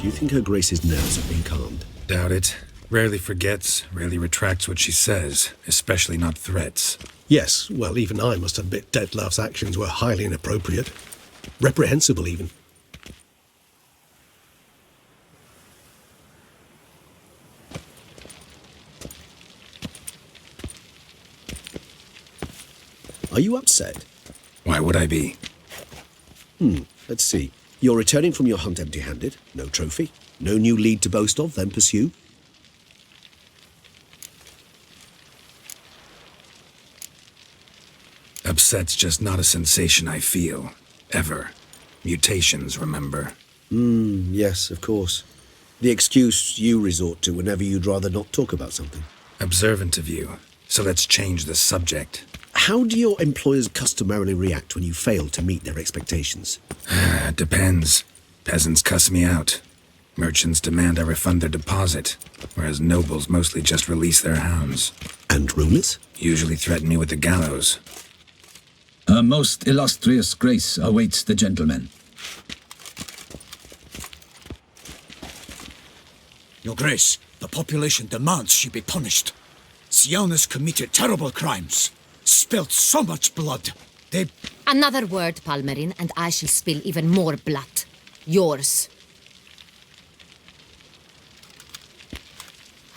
you think Her Grace's nerves have been calmed? Doubt it. Rarely forgets, rarely retracts what she says, especially not threats. Yes, well, even I must admit Detlef's actions were highly inappropriate. Reprehensible, even. Are you upset? Why would I be? Let's see. You're returning from your hunt empty-handed. No trophy. No new lead to boast of, then pursue. Upset's just not a sensation I feel. Ever. Mutations, remember? Yes, of course. The excuse you resort to whenever you'd rather not talk about something. Observant of you. So let's change the subject. How do your employers customarily react when you fail to meet their expectations? Depends. Peasants cuss me out. Merchants demand I refund their deposit, whereas nobles mostly just release their hounds. And rulers? Usually threaten me with the gallows. Her most illustrious grace awaits the gentleman. Your Grace, the population demands she be punished. Siana's committed terrible crimes. Spilt so much blood. They... Another word, Palmerin, and I shall spill even more blood. Yours.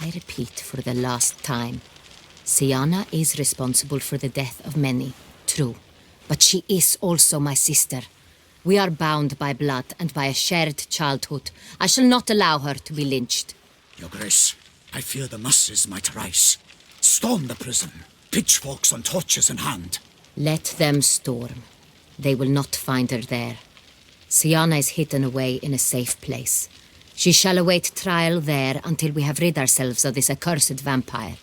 I repeat for the last time. Siana is responsible for the death of many, true. But she is also my sister. We are bound by blood and by a shared childhood. I shall not allow her to be lynched. Your Grace, I fear the masses might rise. Storm the prison, pitchforks and torches in hand. Let them storm. They will not find her there. Siana is hidden away in a safe place. She shall await trial there until we have rid ourselves of this accursed vampire.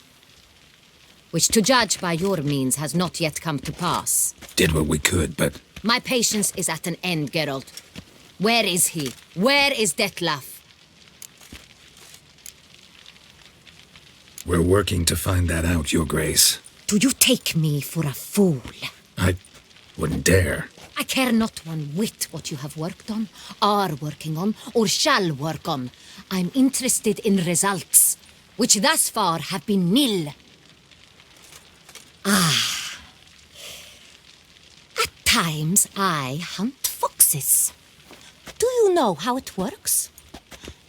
Which, to judge by your means, has not yet come to pass. Did what we could, but... My patience is at an end, Geralt. Where is he? Where is Detlef? We're working to find that out, Your Grace. Do you take me for a fool? I wouldn't dare. I care not one whit what you have worked on, are working on, or shall work on. I'm interested in results, which thus far have been nil. At times, I hunt foxes. Do you know how it works?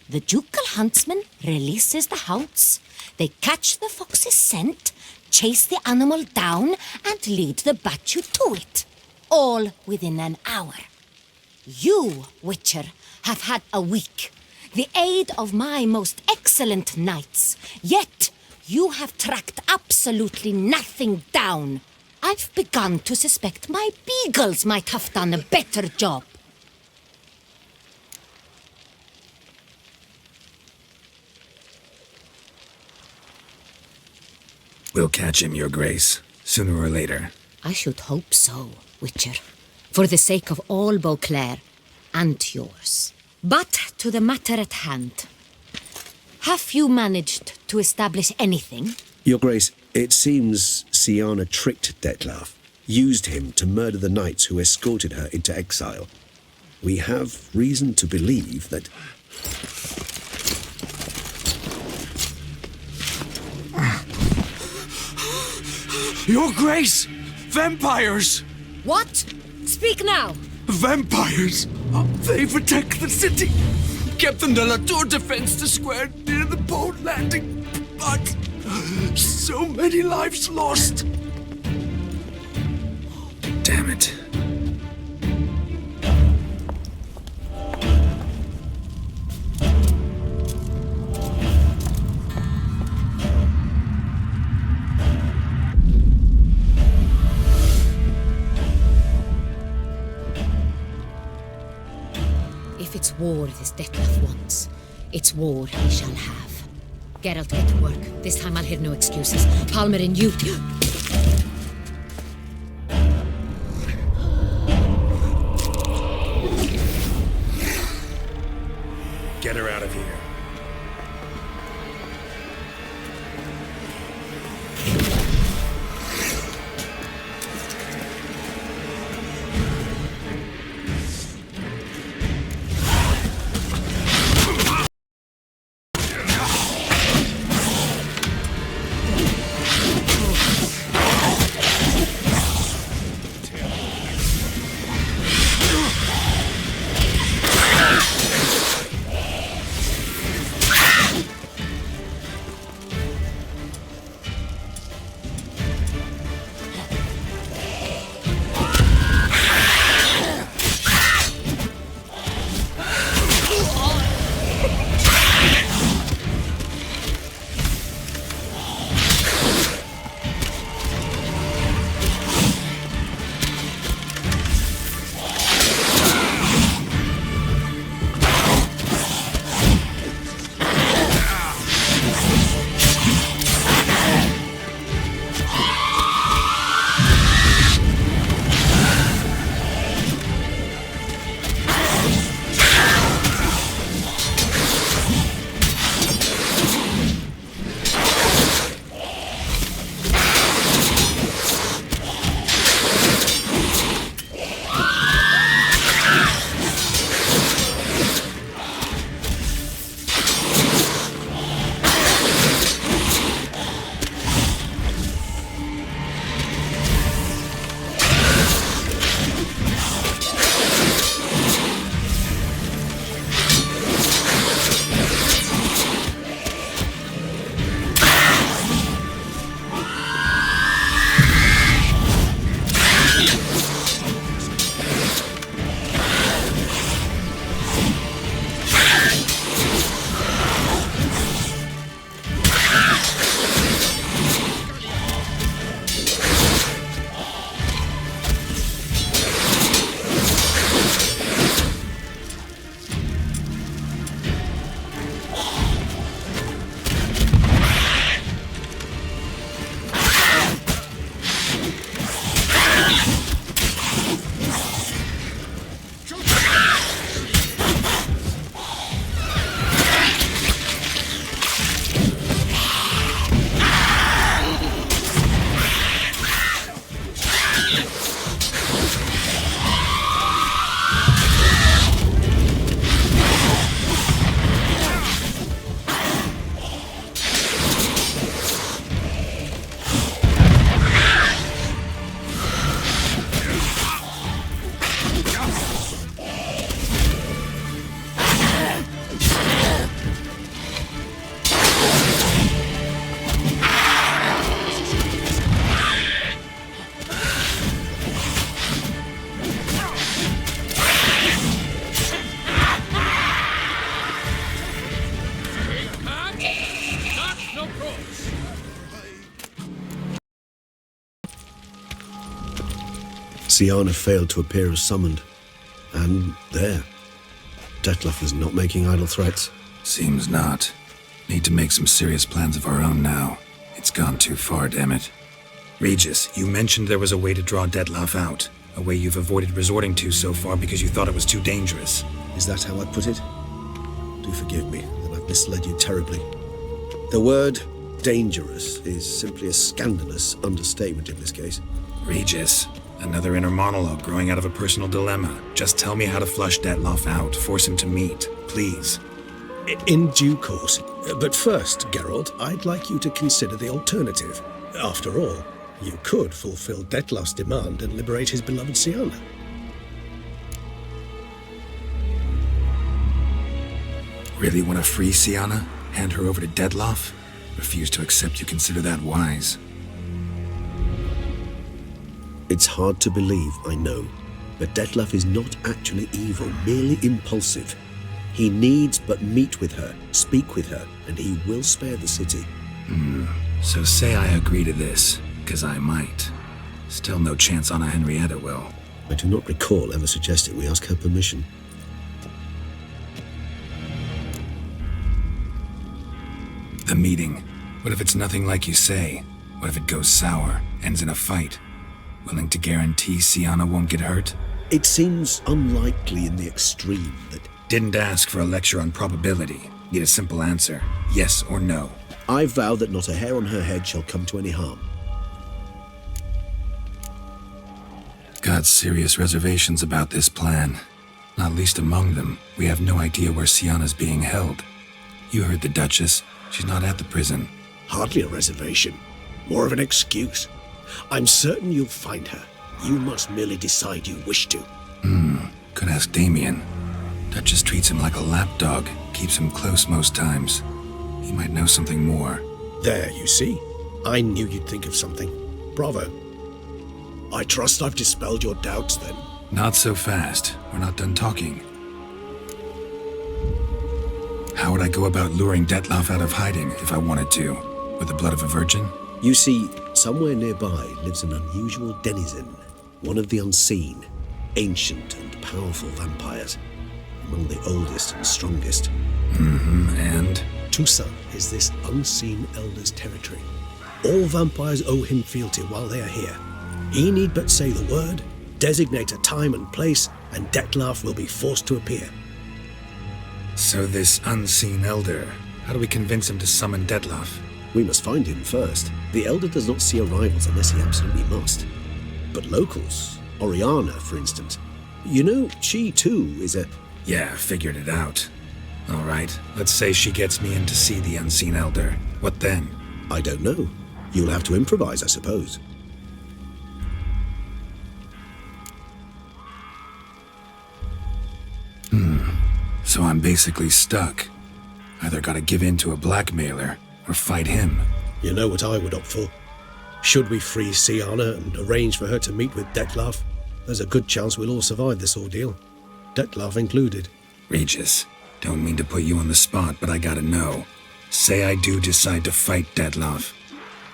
The ducal huntsman releases the hounds. They catch the fox's scent, chase the animal down, and lead the battue to it. All within an hour. You, Witcher, have had a week. The aid of my most excellent knights. Yet, you have tracked absolutely nothing down. I've begun to suspect my beagles might have done a better job. We'll catch him, Your Grace, sooner or later. I should hope so, Witcher. For the sake of all Beauclair and yours. But to the matter at hand. Have you managed to establish anything? Your Grace, it seems Siana tricked Detlef, used him to murder the knights who escorted her into exile. We have reason to believe that... Your Grace! Vampires! What? Speak now! Vampires! They protect the city! Captain de la Tour defends the square near the boat landing, but so many lives lost! Damn it. If it's war this Detlef wants, it's war he shall have. Geralt, get to work. This time I'll hear no excuses. Palmerin, you... Get her out of here. Siana failed to appear as summoned. And there. Detlef is not making idle threats. Seems not. Need to make some serious plans of our own now. It's gone too far, damn it. Regis, you mentioned there was a way to draw Detlef out. A way you've avoided resorting to so far because you thought it was too dangerous. Is that how I put it? Do forgive me that I've misled you terribly. The word dangerous is simply a scandalous understatement in this case. Regis, another inner monologue growing out of a personal dilemma. Just tell me how to flush Detlef out, force him to meet, please. In due course. But first, Geralt, I'd like you to consider the alternative. After all, you could fulfill Detlef's demand and liberate his beloved Siana. Really want to free Siana? Hand her over to Detlef? Refuse to accept you consider that wise. It's hard to believe, I know, but Detlef is not actually evil, merely impulsive. He needs but meet with her, speak with her, and he will spare the city. So say I agree to this, because I might. Still no chance Anna Henrietta will. I do not recall ever suggesting we ask her permission. The meeting. What if it's nothing like you say? What if it goes sour, ends in a fight? Willing to guarantee Siana won't get hurt? It seems unlikely in the extreme that... Didn't ask for a lecture on probability. Need a simple answer. Yes or no. I vow that not a hair on her head shall come to any harm. Got serious reservations about this plan. Not least among them, we have no idea where Siana's being held. You heard the Duchess. She's not at the prison. Hardly a reservation. More of an excuse. I'm certain you'll find her. You must merely decide you wish to. Could ask Damien. Duchess treats him like a lapdog. Keeps him close most times. He might know something more. There, you see. I knew you'd think of something. Bravo. I trust I've dispelled your doubts, then. Not so fast. We're not done talking. How would I go about luring Detlef out of hiding if I wanted to? With the blood of a virgin? You see, somewhere nearby lives an unusual denizen, one of the unseen, ancient and powerful vampires, among the oldest and strongest. And? Tusa is this unseen elder's territory. All vampires owe him fealty while they are here. He need but say the word, designate a time and place, and Detlef will be forced to appear. So this unseen elder, how do we convince him to summon Detlef? We must find him first. The Elder does not see arrivals unless he absolutely must. But locals, Oriana, for instance, you know, she too is a... Yeah, figured it out. All right, let's say she gets me in to see the unseen elder. What then? I don't know. You'll have to improvise, I suppose. So I'm basically stuck. Either gotta give in to a blackmailer, or fight him. You know what I would opt for. Should we free Siana and arrange for her to meet with Detlef, there's a good chance we'll all survive this ordeal. Detlef included. Regis, don't mean to put you on the spot, but I gotta know. Say I do decide to fight Detlef.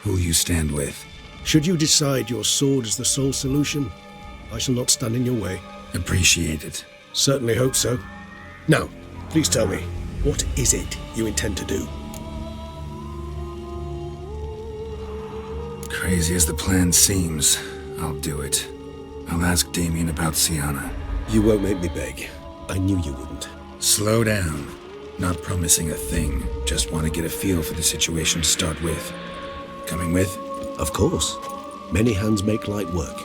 Who'll you stand with? Should you decide your sword is the sole solution, I shall not stand in your way. Appreciate it. Certainly hope so. Now, please tell me, what is it you intend to do? Crazy as the plan seems, I'll do it. I'll ask Damien about Siana. You won't make me beg. I knew you wouldn't. Slow down. Not promising a thing. Just want to get a feel for the situation to start with. Coming with? Of course. Many hands make light work.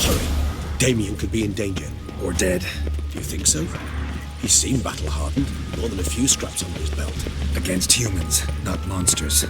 Hurry. Damien could be in danger. Or dead. Do you think so? He seemed battle-hardened. More than a few scraps under his belt. Against humans, not monsters.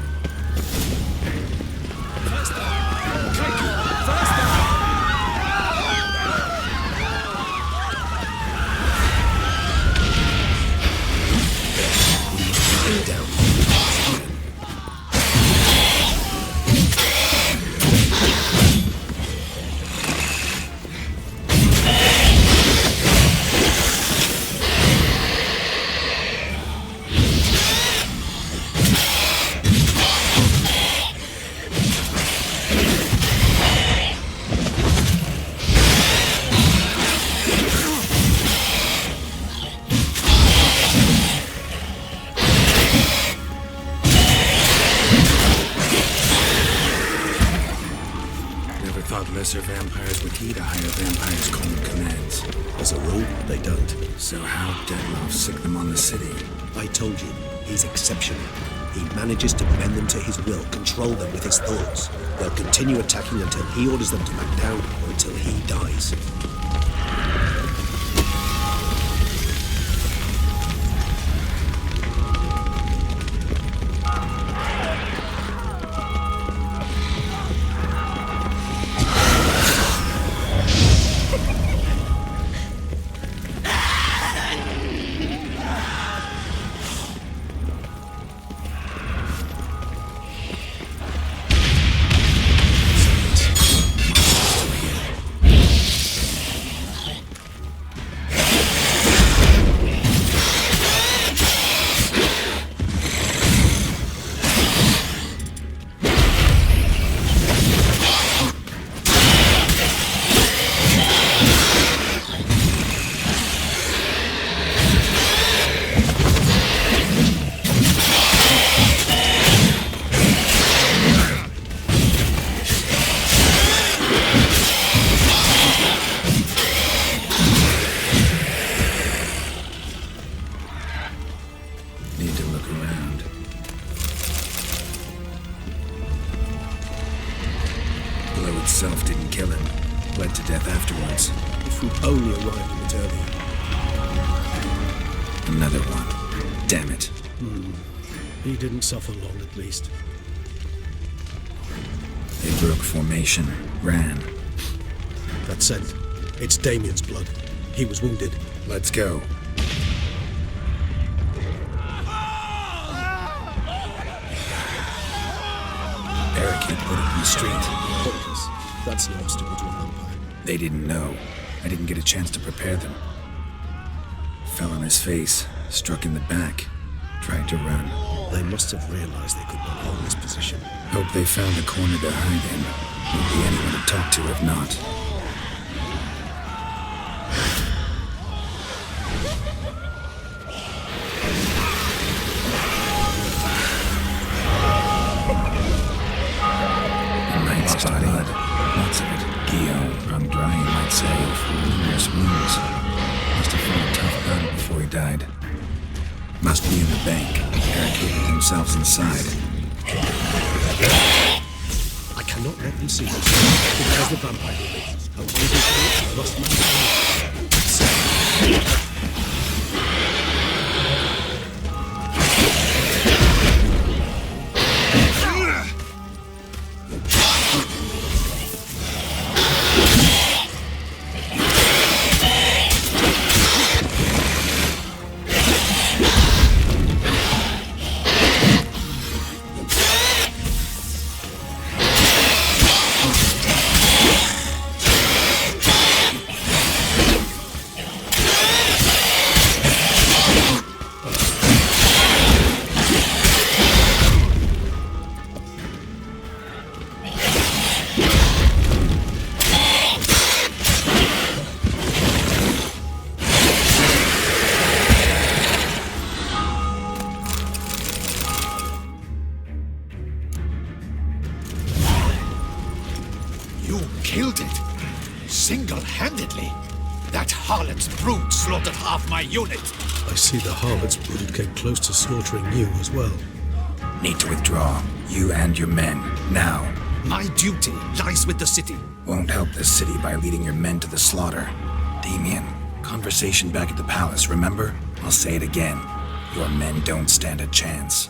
thought lesser vampires would heed a higher vampire's cold commands. As a rule, they don't. So how'd Deadloff sick them on the city? I told you, he's exceptional. He manages to bend them to his will, control them with his thoughts. They'll continue attacking until he orders them to back down or until he dies. Itself didn't kill him. Bled to death afterwards. If we'd only arrived a bit earlier. Another one. Damn it. He didn't suffer long, at least. They broke formation. Ran. That scent. It's Damien's blood. He was wounded. Let's go. Barricade put up in the street. Pointless. That's no obstacle to a vampire. They didn't know. I didn't get a chance to prepare them. Fell on his face, struck in the back, tried to run. They must have realized they could not hold this position. Hope they found a corner to hide in. Won't be anyone to talk to if not. Blood. Lots of it. Guillaume, wrung dry, you might say, from numerous wounds. Must have fought a tough battle before he died. Must be in the bank, barricaded themselves inside. I cannot let them see this. Because the vampire will be. I waited for it, lost my You killed it! Single-handedly! That harlot's brood slaughtered half my unit! I see the harlot's brood came close to slaughtering you as well. Need to withdraw. You and your men. Now. My duty lies with the city. Won't help the city by leading your men to the slaughter. Damien, conversation back at the palace, remember? I'll say it again. Your men don't stand a chance.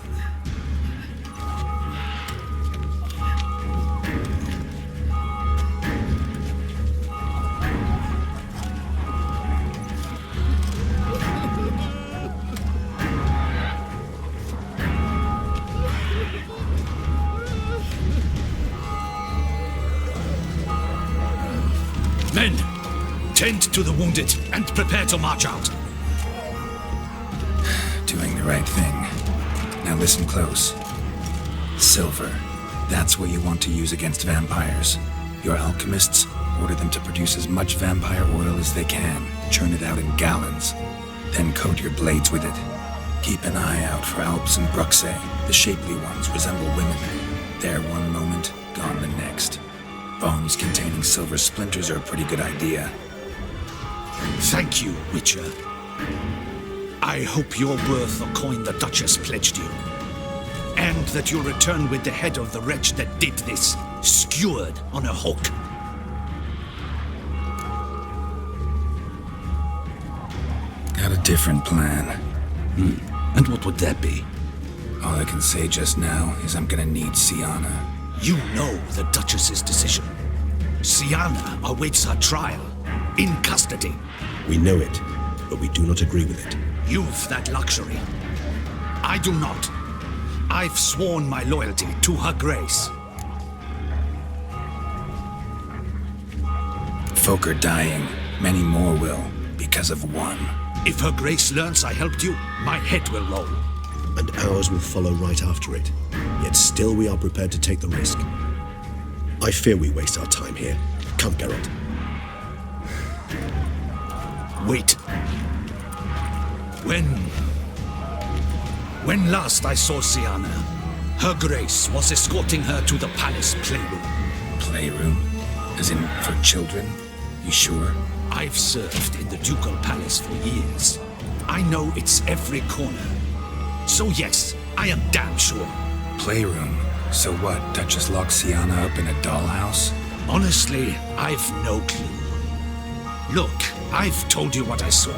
Men, tend to the wounded and prepare to march out. Doing the right thing. Now listen close. Silver. That's what you want to use against vampires. Your alchemists, order them to produce as much vampire oil as they can. Churn it out in gallons. Then coat your blades with it. Keep an eye out for Alps and Bruxae. The shapely ones resemble women. There one moment, gone the next. Bombs containing Quicksilver splinters are a pretty good idea. Thank you, Witcher. I hope you're worth the coin the Duchess pledged you. And that you'll return with the head of the wretch that did this, skewered on a hook. Got a different plan. And what would that be? All I can say just now is I'm gonna need Siana. You know the Duchess's decision. Siana awaits her trial, in custody. We know it, but we do not agree with it. You've that luxury. I do not. I've sworn my loyalty to her grace. Folk are dying. Many more will, because of one. If her grace learns I helped you, my head will roll. And ours will follow right after it. Yet still we are prepared to take the risk. I fear we waste our time here. Come, Geralt. Wait. When last I saw Siana, her grace was escorting her to the palace playroom. Playroom? As in, for children? You sure? I've served in the ducal palace for years. I know it's every corner. So yes, I am damn sure. Playroom? So what, Duchess locked Siana up in a dollhouse? Honestly, I've no clue. Look, I've told you what I saw.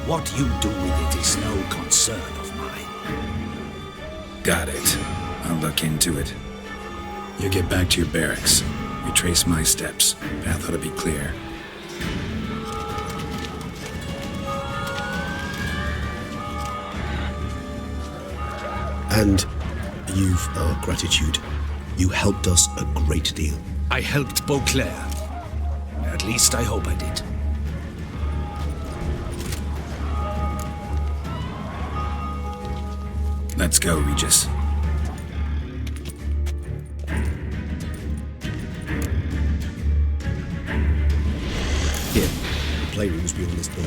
What you do with it is no concern of mine. Got it. I'll look into it. You get back to your barracks. Retrace my steps. Path ought to be clear. And you've our gratitude. You helped us a great deal. I helped Beauclair. At least I hope I did. Let's go, Regis. Here, the playroom's beyond this door.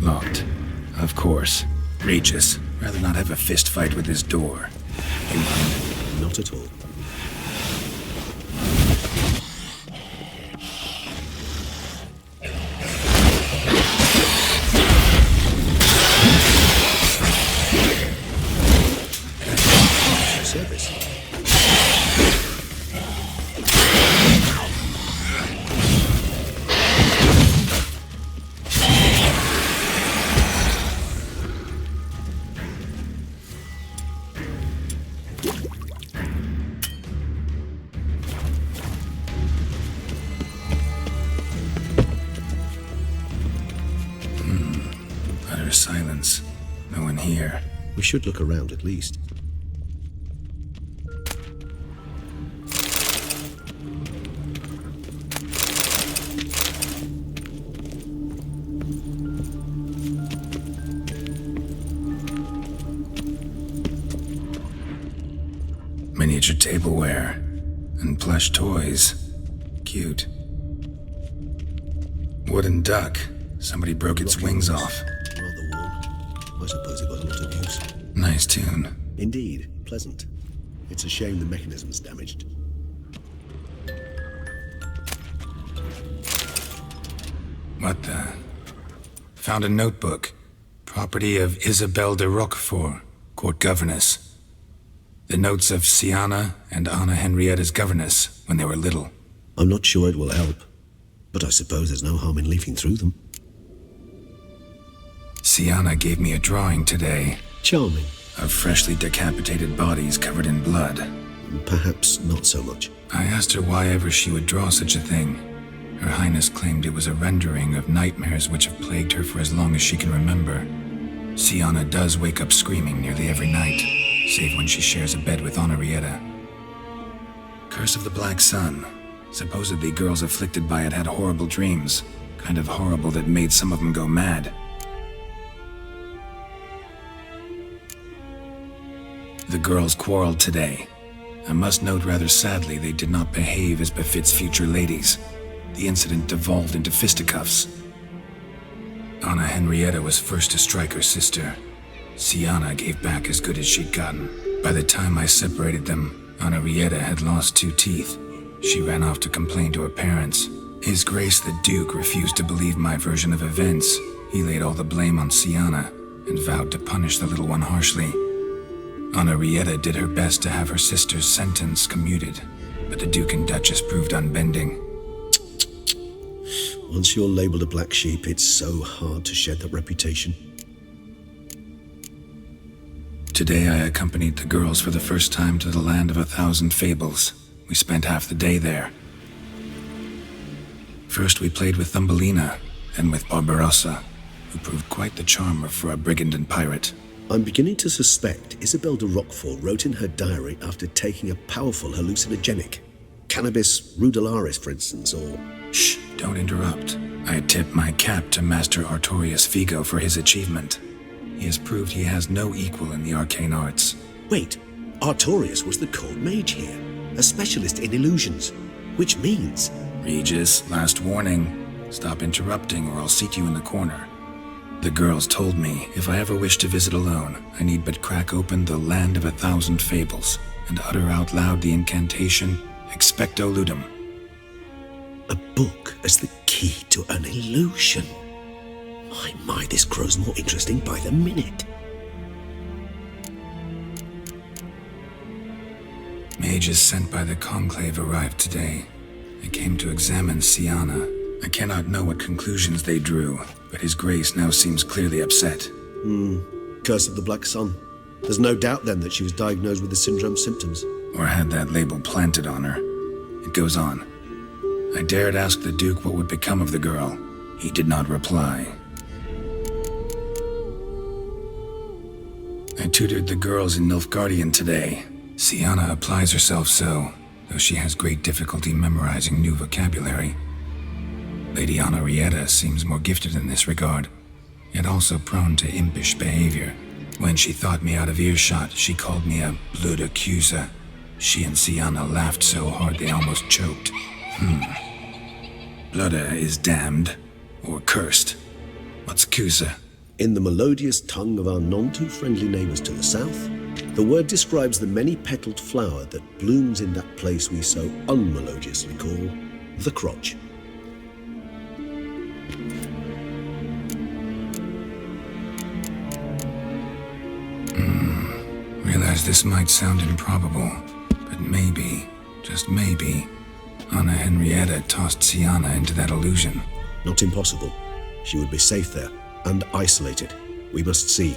Locked. Of course. Regis, rather not have a fist fight with this door. You mind? Not at all. Service. Utter silence. No one here. We should look around at least. Miniature tableware. And plush toys. Cute. Wooden duck. Somebody broke its wings off. Rather worn. I suppose it got a lot of use. Nice tune. Indeed, pleasant. It's a shame the mechanism's damaged. What the? Found a notebook. Property of Isabelle de Roquefort, court governess. The notes of Siana and Anna Henrietta's governess when they were little. I'm not sure it will help, but I suppose there's no harm in leafing through them. Siana gave me a drawing today Charming. of freshly decapitated bodies covered in blood. Perhaps not so much. I asked her why ever she would draw such a thing. Her Highness claimed it was a rendering of nightmares which have plagued her for as long as she can remember. Siana does wake up screaming nearly every night, save when she shares a bed with Henrietta. Curse of the Black Sun. Supposedly girls afflicted by it had horrible dreams. Kind of horrible that made some of them go mad. The girls quarreled today. I must note rather sadly they did not behave as befits future ladies. the incident devolved into fisticuffs. Anna Henrietta was first to strike her sister. Siana gave back as good as she'd gotten. By the time I separated them, Anna Henrietta had lost 2 teeth. She ran off to complain to her parents. His Grace the Duke refused to believe my version of events. He laid all the blame on Siana and vowed to punish the little one harshly. Anna Henrietta did her best to have her sister's sentence commuted, but the Duke and Duchess proved unbending. Once you're labelled a black sheep, it's so hard to shed that reputation. Today I accompanied the girls for the first time to the land of 1,000 fables. We spent half the day there. First we played with Thumbelina, then with Barbarossa, who proved quite the charmer for a brigand and pirate. I'm beginning to suspect Isabel de Roquefort wrote in her diary after taking a powerful hallucinogenic. Cannabis rudularis, for instance, or... Shh, don't interrupt. I tip my cap to Master Artorius Figo for his achievement. He has proved he has no equal in the arcane arts. Wait, Artorius was the court mage here, a specialist in illusions, which means... Regis, last warning. Stop interrupting or I'll seat you in the corner. The girls told me if I ever wish to visit alone, I need but crack open the land of 1,000 fables and utter out loud the incantation Expecto Ludum. A book as the key to an illusion. My, this grows more interesting by the minute. Mages sent by the Conclave arrived today. They came to examine Siana. I cannot know what conclusions they drew, but His Grace now seems clearly upset. Curse of the Black Sun. There's no doubt then that she was diagnosed with the syndrome symptoms. Or had that label planted on her. It goes on. I dared ask the Duke what would become of the girl. He did not reply. I tutored the girls in Nilfgaardian today. Siana applies herself so, though she has great difficulty memorizing new vocabulary. Lady Anna Henrietta seems more gifted in this regard, yet also prone to impish behavior. When she thought me out of earshot, she called me a blood accuser. She and Siana laughed so hard they almost choked. Blooda is damned, or cursed. What's Cusa? In the melodious tongue of our none-too-friendly neighbours to the south, the word describes the many-petalled flower that blooms in that place we so unmelodiously call the crotch. Realize this might sound improbable, but maybe, just maybe, Anna Henrietta tossed Siana into that illusion. Not impossible. She would be safe there, and isolated. We must see.